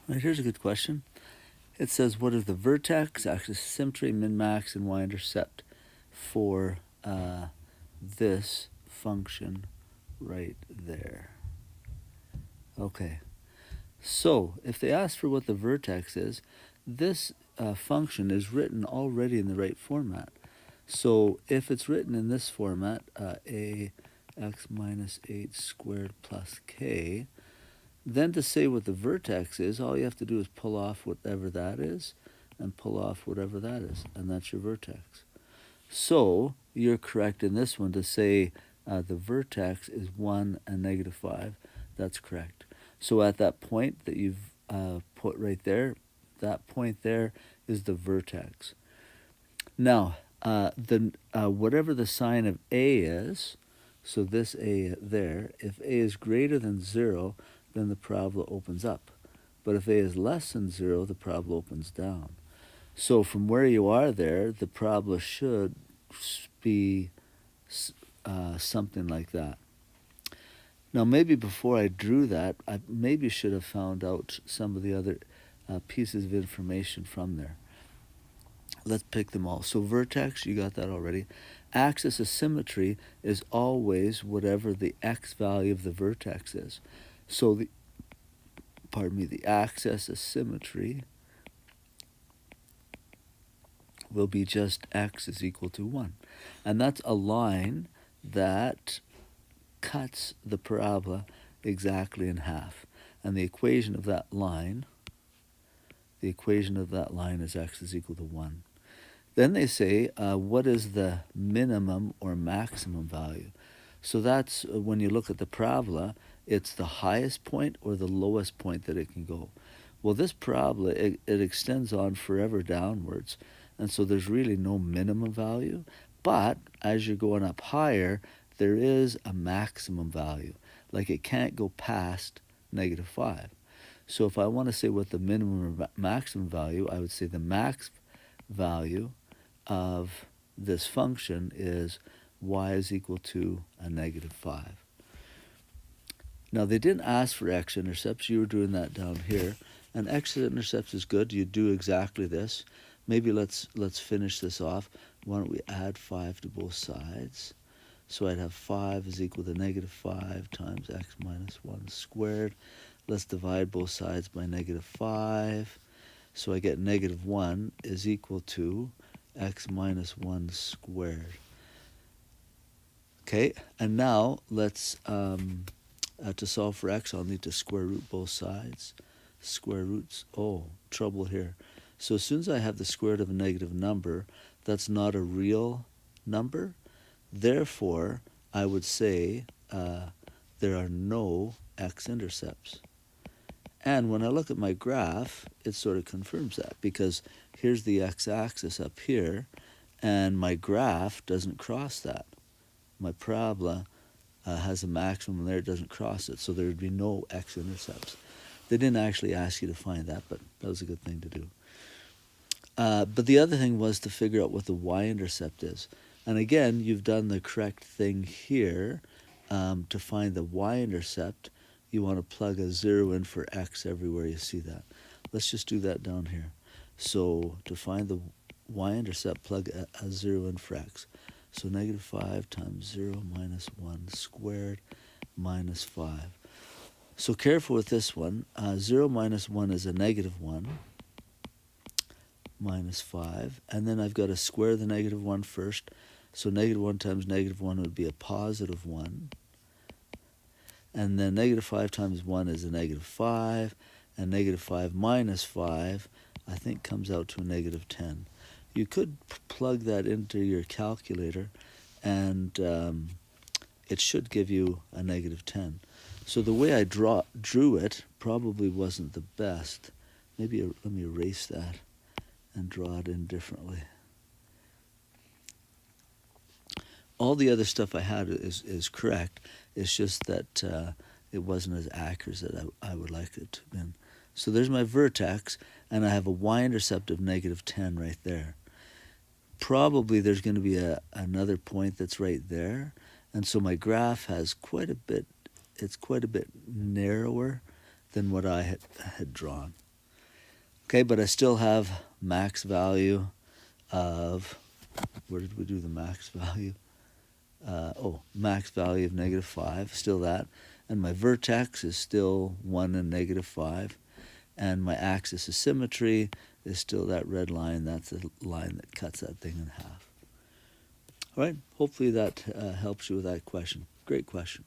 Right, here's a good question. It says, what are the vertex, axis of symmetry, min-max, and y-intercept for this function right there? Okay, so if they ask for what the vertex is, this function is written already in the right format. So if it's written in this format, ax minus 8 squared plus k, then to say what the vertex is, all you have to do is pull off whatever that is and pull off whatever that is, and that's your vertex. So you're correct in this one to say the vertex is 1 and negative 5. That's correct. So at that point that you've put right there, that point there is the vertex. Now, whatever the sign of A is, so this A there, if A is greater than 0, then the parabola opens up. But if A is less than 0, the parabola opens down. So from where you are there, the parabola should be something like that. Now, maybe before I drew that, I maybe should have found out some of the other pieces of information from there. Let's pick them all. So vertex, you got that already. Axis of symmetry is always whatever the x value of the vertex is. So the axis of symmetry will be just x is equal to 1. And that's a line that cuts the parabola exactly in half. And the equation of that line is x is equal to 1. Then they say, what is the minimum or maximum value? So that's when you look at the parabola, it's the highest point or the lowest point that it can go. Well, this parabola, it extends on forever downwards, and so there's really no minimum value. But as you're going up higher, there is a maximum value. Like it can't go past negative 5. So if I want to say what the minimum or maximum value, I would say the max value of this function is y is equal to a negative 5. Now, they didn't ask for x-intercepts. You were doing that down here. And x-intercepts is good. You do exactly this. Maybe let's finish this off. Why don't we add 5 to both sides? So I'd have 5 is equal to negative 5 times x minus 1 squared. Let's divide both sides by negative 5. So I get negative 1 is equal to x minus 1 squared. Okay, and now let's, to solve for x, I'll need to square root both sides. Square roots, oh, trouble here. So as soon as I have the square root of a negative number, that's not a real number. Therefore, I would say there are no x-intercepts. And when I look at my graph, it sort of confirms that, because here's the x-axis up here, and my graph doesn't cross that. My parabola has a maximum there, it doesn't cross it, so there would be no x-intercepts. They didn't actually ask you to find that, but that was a good thing to do. But the other thing was to figure out what the y-intercept is. And again, you've done the correct thing here. To find the y-intercept, you want to plug a 0 in for x everywhere you see that. Let's just do that down here. So to find the y-intercept, plug a 0 in for x. So negative 5 times 0 minus 1 squared minus 5. So careful with this one. 0 minus 1 is a negative 1 minus 5. And then I've got to square the negative 1 first. So negative 1 times negative 1 would be a positive 1. And then negative 5 times 1 is a negative 5. And negative 5 minus 5, I think, comes out to a negative 10. You could plug that into your calculator, and it should give you a negative 10. So the way I drew it probably wasn't the best. Maybe let me erase that and draw it in differently. All the other stuff I had is correct. It's just that it wasn't as accurate as I would like it to have been. So there's my vertex, and I have a y-intercept of negative 10 right there. Probably there's going to be another point that's right there, and so my graph has it's quite a bit narrower than what I had drawn. Okay, but I still have max value of, where did we do the max value? Max value of -5, still that. And my vertex is still 1 and -5. And my axis of symmetry is still that red line. That's the line that cuts that thing in half. All right, hopefully that helps you with that question. Great question.